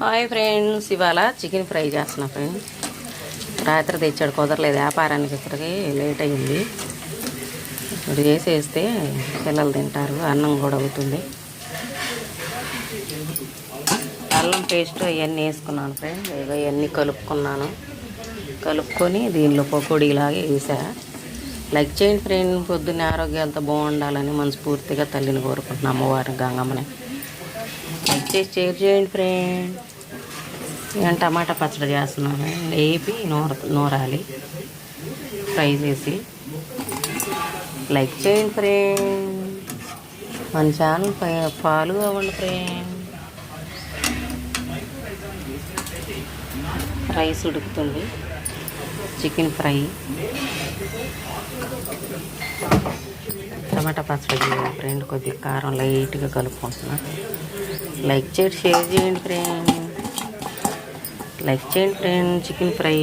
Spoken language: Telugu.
హాయ్ ఫ్రెండ్స్, ఇవాళ చికెన్ ఫ్రై చేస్తున్నా ఫ్రెండ్స్. రాత్రి తెచ్చాడు, కుదరలేదు వ్యాపారానికి. ఇప్పటికి లేట్ అయ్యింది. ఇప్పుడు చేసేస్తే పిల్లలు తింటారు, అన్నం కూడా అవుతుంది. అల్లం పేస్ట్ అవన్నీ వేసుకున్నాను ఫ్రెండ్స్. ఇవన్నీ కలుపుకొని దీనిలో పకోడీలాగే వేసా. లైక్ చేయండి ఫ్రెండ్. పొద్దున్న ఆరోగ్యాలతో బాగుండాలని మనస్ఫూర్తిగా తల్లిని కోరుకుంటున్నాను, అమ్మవారిని గంగమ్మని. లైక్ చేసి షేర్ చేయండి ఫ్రెండ్. నేను టమాటా పచ్చడి చేస్తున్నాను. వేపి నూరాలి ఫ్రై చేసి. లైక్ చేయండి ఫ్రెండ్. మన ఛానల్ ఫాలో అవ్వండి ఫ్రెండ్. రైస్ ఉడుకుతుంది. చికెన్ ఫ్రై, టమాటా పచ్చడి ఫ్రెండ్. కొద్దిగా కారం లైట్గా కలుపుకుంటున్నా. లైక్ చేయండి, షేర్ చేయండి ఫ్రెండ్. లైక్ చేయండి ఫ్రెండ్. Chicken fry